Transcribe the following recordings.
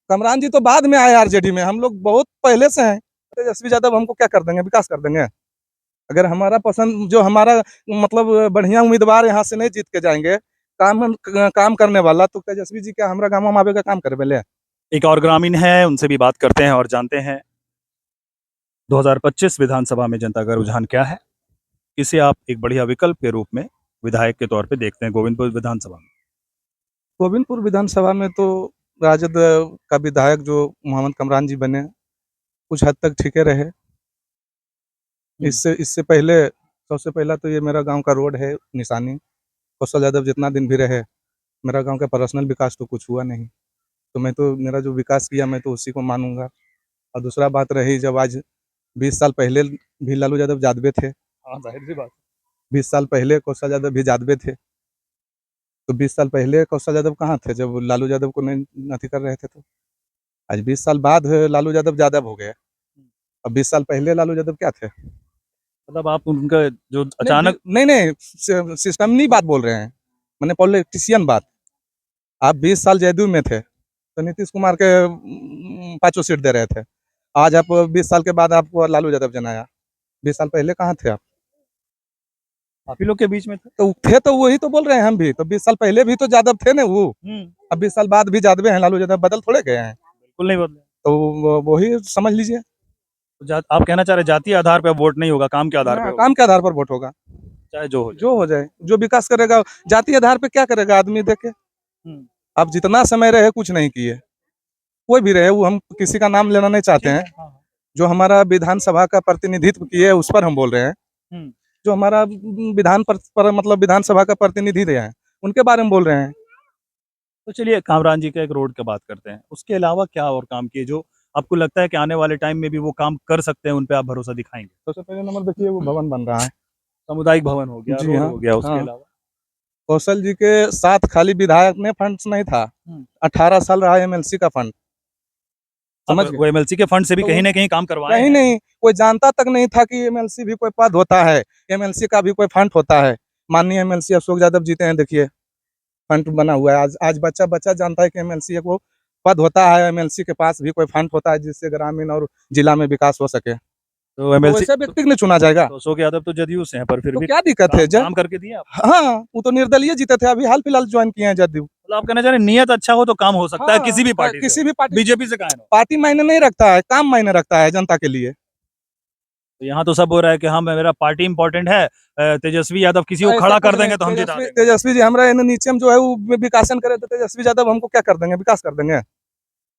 कमरान जी तो बाद में आए आरजेडी में, हम लोग बहुत पहले से हैं। तेजस्वी यादव हमको क्या कर देंगे, विकास कर देंगे? अगर हमारा पसंद जो हमारा मतलब बढ़िया उम्मीदवार यहाँ से नहीं जीत के जाएंगे, काम करने वाला, तो तेजस्वी जी क्या हमारा गाँव में आवे का काम करे पहले? एक और ग्रामीण है, उनसे भी बात करते हैं और जानते हैं 2025 विधानसभा में जनता का रुझान क्या है, इसे आप एक बढ़िया विकल्प के रूप में विधायक के तौर पे देखते हैं गोविंदपुर विधानसभा में। गोविंदपुर विधानसभा में तो राजद का विधायक जो मोहम्मद कमरान जी बने, कुछ हद तक ठीके रहे। इससे इससे पहले सबसे पहला तो ये मेरा गांव का रोड है निशानी। कौशल यादव जितना दिन भी रहे, मेरा गांव का पर्सनल विकास तो कुछ हुआ नहीं, तो मैं तो मेरा जो विकास किया मैं तो उसी को मानूंगा। और दूसरा बात रही, जब आज 20 साल पहले भी लालू यादव जादवे थे, हाँ, जाहिर सी बात। 20 साल पहले कौशल यादव भी जादवे थे, तो 20 साल पहले कौशल यादव कहाँ थे जब लालू यादव को नहीं नथी कर रहे थे? तो आज 20 साल बाद लालू यादव यादव हो गए, अब 20 साल पहले लालू यादव क्या थे? मतलब आप उनका जो अचानक नहीं सिस्टमनी बात बोल रहे हैं, मैंने पॉलिटिशियन बात। आप 20 साल जदयू में थे तो नीतीश कुमार के 5 सीट दे रहे थे, आज आप 20 साल के बाद आपको लालू यादव जनाया। 20 साल पहले कहाँ थे आप ही लोग के बीच में थे। तो वही तो बोल रहे हैं हम भी, तो 20 साल पहले भी तो यादव थे ना वो, अब 20 साल बाद भी यादव हैं, लालू यादव बदल थोड़े गए हैं, बिल्कुल नहीं बदले। तो वही समझ लीजिए। तो आप कहना चाह रहे जातीय आधार पर वोट नहीं होगा, काम के आधार पे होगा। काम के आधार पर वोट होगा, चाहे जो हो जो हो जाए, जो विकास करेगा। जाति आधार पे क्या करेगा आदमी देखे? आप जितना समय रहे कुछ नहीं किए, कोई भी रहे, वो हम किसी का नाम लेना नहीं चाहते हैं। जो हमारा विधानसभा का प्रतिनिधित्व किए उस पर हम बोल रहे हैं, जो हमारा पर मतलब विधानसभा का प्रतिनिधि रहे हैं उनके बारे में बोल रहे हैं। तो चलिए कामरान जी का एक रोड की बात करते हैं, उसके अलावा क्या और काम किए जो आपको लगता है कि आने वाले टाइम में भी वो काम कर सकते हैं, उन पे आप भरोसा दिखाएंगे? सबसे पहले नंबर देखिए, वो भवन बन रहा है, सामुदायिक भवन हो गया, जी रोड हाँ, हो गया, उसके हाँ। अलावा कौशल जी के साथ खाली विधायक में फंड्स नहीं था, 18 साल रहा एमएलसी का फंड, समझ गए? वो एमएलसी के फंड से भी तो कहीं ना कहीं काम करवाए कहीं हैं। नहीं, कोई जानता तक नहीं था कि एमएलसी भी कोई पद होता है, एमएलसी का भी कोई फंड होता है। माननीय एमएलसी अशोक यादव जीते हैं, देखिए फंड बना हुआ है। आज बच्चा बच्चा जानता है कि एमएलसी को पद होता है, एमएलसी के पास भी कोई फंड होता है जिससे ग्रामीण और जिला में विकास हो सके। तो एमएलसी वैसे व्यक्ति के लिए चुना जाएगा, तो अशोक यादव तो जदयू से हैं, पर फिर तो भी क्या दिक्कत है? काम करके दिए आप। हाँ, वो तो निर्दलीय जीते थे, अभी हाल फिलहाल ज्वाइन किए हैं जदयू। मतलब आप कहना चाह रहे हैं नियत अच्छा हो तो काम हो सकता है, किसी भी पार्टी किसी भी पार्टी, बीजेपी से कहा। पार्टी मायने नहीं रखता है, काम मायने रखता है जनता के लिए। तो यहाँ तो सब हो रहा है कि हाँ मेरा पार्टी इंपॉर्टेंट है, तेजस्वी यादव किसी को खड़ा कर देंगे तो हम जिता देंगे। तेजस्वी जी हमारा नीचे जो है वो विकासन करे, तो तेजस्वी यादव हमको क्या कर देंगे, विकास कर देंगे?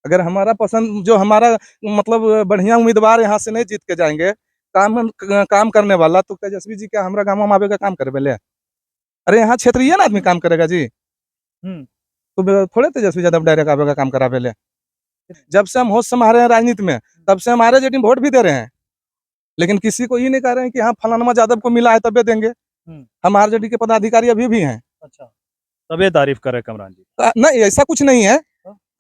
अगर हमारा पसंद जो हमारा मतलब बढ़िया उम्मीदवार यहाँ से नहीं जीत के जाएंगे, काम करने वाला, तो तेजस्वी जी क्या हमारा गाँव में आवे का काम करे पहले? अरे यहाँ क्षेत्रीय ना आदमी काम करेगा जी, तो थोड़े तेजस्वी यादव डायरेक्ट आवे का काम करा पहले? जब से हम होश संभाल रहे हैं राजनीति में, तब से हमारे जेडी वोट भी दे रहे हैं, लेकिन किसी को ये नहीं कह रहे हैं कि हाँ फलाना यादव को मिला है तबे देंगे। हम आरजेडी के पदाधिकारी अभी भी हैं। अच्छा, तबे तारीफ कर रहे कमरान जी? नहीं, ऐसा कुछ नहीं है,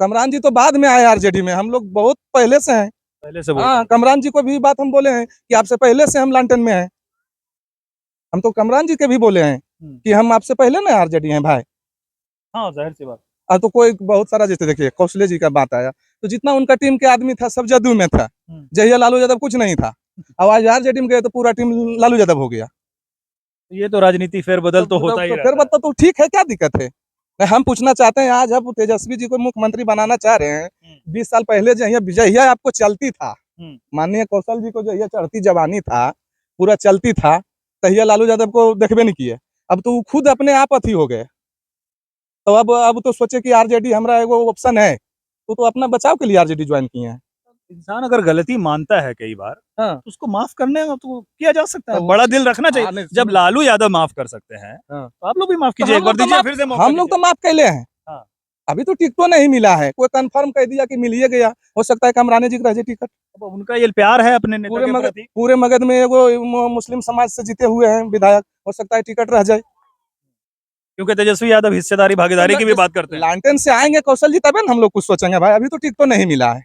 कमरान जी तो बाद में आए आरजेडी में, हम लोग बहुत पहले से हैं, पहले से। हाँ, कमरान जी को भी बात हम बोले हैं कि आपसे पहले से हम लालटेन में हैं। हम तो कमरान जी के भी बोले हैं कि हम आपसे पहले ना आरजेडी हैं भाई। हाँ, जाहिर सी बात। तो कोई बहुत सारा, जैसे देखिए कौशले जी का बात आया, तो जितना उनका टीम के आदमी था सब जदयू में था, जहिया लालू यादव कुछ नहीं था, अब आज आरजेडी में गए तो पूरा टीम लालू यादव हो गया। ये तो राजनीति फेरबदल तो होता ही रहता है। फेरबदल तो ठीक है, क्या दिक्कत है? हम पूछना चाहते हैं, आज आप तेजस्वी जी को मुख्यमंत्री बनाना चाह रहे हैं, 20 साल पहले जहिया आपको चलती था, माननीय कौशल जी को जहिया चढ़ती जवानी था, पूरा चलती था, तहिया लालू यादव को देखबे नहीं किए, अब तो खुद अपने आप अथी हो गए। तो अब तो सोचे कि आरजेडी हमारा एगो ऑप्शन है, तो अपना बचाव के लिए आरजेडी ज्वाइन किए हैं। इंसान अगर गलती मानता है कई बार, हाँ, तो उसको माफ करने में तो किया जा सकता है, बड़ा दिल रखना चाहिए। जब लालू यादव माफ कर सकते हैं, तो आप लोग भी माफ कीजिए, एक बार दीजिए फिर से मौका। हम लोग तो माफ कैले हैं, अभी तो टिकटो नहीं मिला है, कोई कंफर्म कह दिया कि मिलिए गया, हो सकता है कमराने जी का रह जाए टिकट। उनका ये प्यार है अपने नेता के प्रति। पूरे मगध में एगो मुस्लिम समाज से जीते हुए हैं विधायक, हो सकता है टिकट रह जाए, क्योंकि तेजस्वी यादव हिस्सेदारी भागीदारी की भी बात करते हैं। लालटेन से आएंगे कौशल जी तबे हम लोग कुछ सोचेंगे भाई, अभी तो टिकटो नहीं मिला है,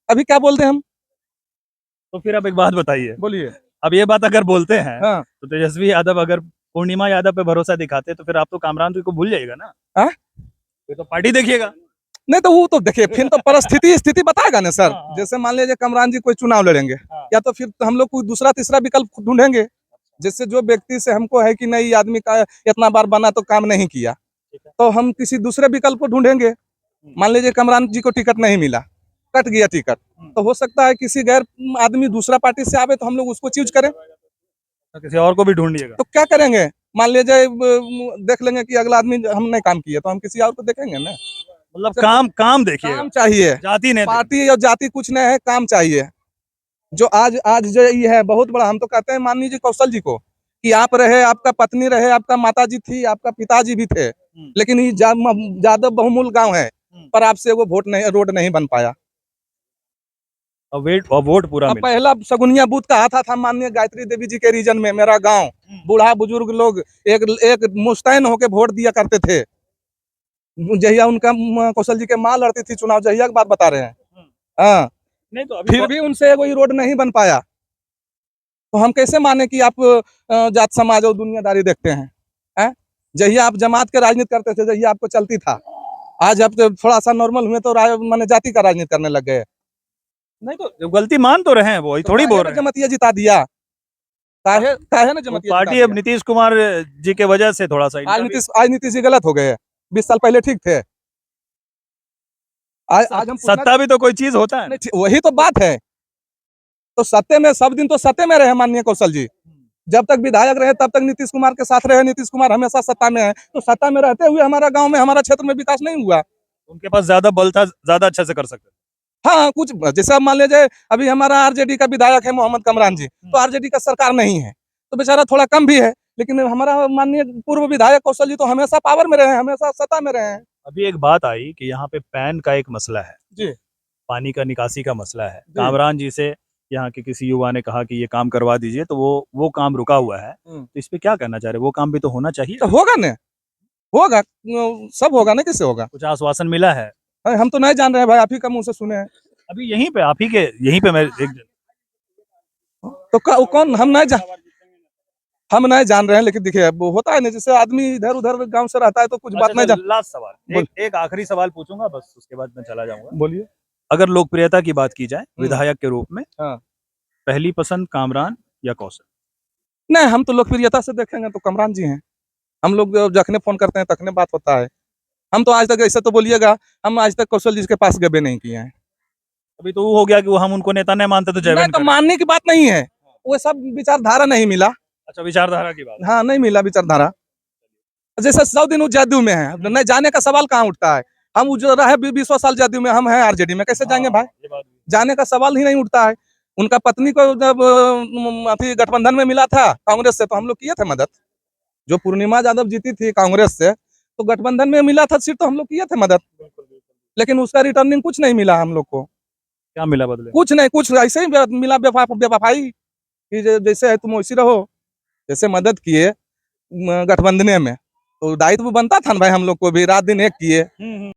अभी क्या बोलते हैं हम? तो फिर आप एक बात बताइए, बोलिए। अब ये बात अगर बोलते हैं, तो तेजस्वी यादव अगर पूर्णिमा यादव पे भरोसा दिखाते तो फिर आप तो कामरान जी को भूल जाएगा ना? फिर तो पार्टी देखिएगा। नहीं तो वो तो देखिए फिर तो परिस्थिति स्थिति बताएगा ना सर। हाँ। जैसे मान लीजिए कमरान जी कोई चुनाव लड़ेंगे, हाँ। या तो फिर हम लोग कोई दूसरा तीसरा विकल्प ढूंढेंगे, जिससे जो व्यक्ति से हमको है कि नहीं ये आदमी का इतना बार बना तो काम नहीं किया, ठीक है। तो हम किसी दूसरे विकल्प को ढूंढेंगे। मान लीजिए कमरान जी को टिकट नहीं मिला, कट गया टिकट, तो हो सकता है किसी गैर आदमी दूसरा पार्टी से आवे तो हम लोग उसको चूज करें। तो किसी और को भी ढूंढिएगा। तो क्या करेंगे, मान लीजिए देख लेंगे कि अगला आदमी हम नहीं काम किया तो हम किसी और को देखेंगे ना। मतलब काम काम देखिएगा, काम चाहिए, जाति नहीं देखिएगा। पार्टी और जाति कुछ नहीं है, काम चाहिए। जो आज आज जो ये है बहुत बड़ा, हम तो कहते हैं मान लीजिए कौशल जी को कि आप रहे, आपका पत्नी रहे, आपका माताजी थी, आपका पिताजी भी थे, लेकिन ये ज्यादा बहुमूल्य गांव है, पर आपसे वो रोड नहीं बन पाया। और वोट पूरा अब मिला। पहला सगुनिया बूथ का आता था माननीय गायत्री देवी जी के रीजन में, मेरा गांव, बूढ़ा बुजुर्ग लोग एक मुस्तैन होके वोट दिया करते थे। जहिया उनका कौशल जी के माँ लड़ती थी चुनाव, जहिया की बात बता रहे हैं। हाँ, नहीं तो अभी फिर भी उनसे कोई रोड नहीं बन पाया, तो हम कैसे माने कि आप जात समाज और दुनियादारी देखते हैं? हैं? जहिया आप जमात के राजनीति करते थे, जहिया आपको चलती था, आज आप तो थोड़ा सा नॉर्मल हुए तो माने जाति का राजनीति करने लग गए। नहीं तो गलती मान तो रहे हैं, वो थोड़ी बोल रहे हैं। जमतिया जिता दिया, काहे ना जमतिया पार्टी अब नीतीश कुमार जी के वजह से थोड़ा सा आज नीतीश जी गलत हो गए, 20 साल पहले ठीक थे। आज हम सत्ता भी तो कोई चीज होता है। वही तो बात है, तो सत्ते में सब दिन तो सत्ते में रहे माननीय कौशल जी, जब तक विधायक रहे तब तक नीतीश कुमार के साथ रहे, नीतीश कुमार हमेशा सत्ता में है, तो सत्ता में रहते हुए हमारा गांव में, हमारा क्षेत्र में विकास नहीं हुआ। उनके पास ज्यादा बल था, ज्यादा अच्छा से कर सकते। हाँ, कुछ जैसे अब मान लीजिए अभी हमारा आरजेडी का विधायक है मोहम्मद कमरान जी, तो आरजेडी का सरकार नहीं है, तो बेचारा थोड़ा कम भी है, लेकिन हमारा माननीय पूर्व विधायक कौशल जी तो हमेशा पावर में रहे हैं, हमेशा सत्ता में रहे हैं। अभी एक बात आई कि यहाँ पे पैन का एक मसला है जी, पानी का निकासी का मसला है। कामरान जी से यहाँ के किसी युवा ने कहा कि ये काम करवा दीजिए, तो वो काम रुका हुआ है, तो इस पे क्या कहना चाह रहे? वो काम भी तो होना चाहिए। तो होगा ना, होगा, सब होगा ना, किससे होगा? कुछ आश्वासन मिला है? हम तो नहीं जान रहे हैं भाई, आप ही का मुंह से सुने हैं। अभी यहीं पे आप ही के यहीं पे मैं तो कौन, हम नहीं जान रहे हैं, लेकिन देखिए वो होता है ना, जैसे आदमी इधर उधर गांव से रहता है तो कुछ बात नहीं जान। लास्ट सवाल, एक आखिरी सवाल पूछूंगा बस, उसके बाद मैं चला जाऊंगा। बोलिए। अगर लोकप्रियता की बात की जाए विधायक के रूप में, हाँ। पहली पसंद कामरान या कौशल? नहीं, हम तो लोकप्रियता से देखेंगे तो कमरान जी हैं। हम लोग जखने फोन करते हैं तखने बात होता है। हम तो आज तक, ऐसा तो बोलिएगा, हम आज तक कौशल जी के पास गए नहीं किए हैं। अभी तो वो हो गया कि वो हम उनको नेता नहीं मानते तो जयवेन तो मानने की बात नहीं है, वो सब विचारधारा नहीं मिला। अच्छा, विचारधारा की बात। हाँ, नहीं मिला विचारधारा। जैसे 100 दिन जदयू में है, नहीं जाने का सवाल कहाँ उठता है? हम जो रहे 20 साल जदयू में, हम हैं आरजेडी में, कैसे जाएंगे भाई? जाने का सवाल ही नहीं उठता है। उनका पत्नी को जब अभी गठबंधन में मिला था कांग्रेस से, तो हम लोग किए थे मदद। जो पूर्णिमा यादव जीती थी कांग्रेस से, तो गठबंधन में मिला था सीट, तो हम लोग किए थे मदद, लेकिन उसका रिटर्निंग कुछ नहीं मिला हम लोग को। क्या मिला बदले? कुछ नहीं, कुछ ऐसे ही मिला बेवफाई कि जैसे है तुम वैसी रहो। जैसे मदद किए गठबंधन में, तो दायित्व बनता था ना भाई, हम लोग को भी रात दिन एक किए।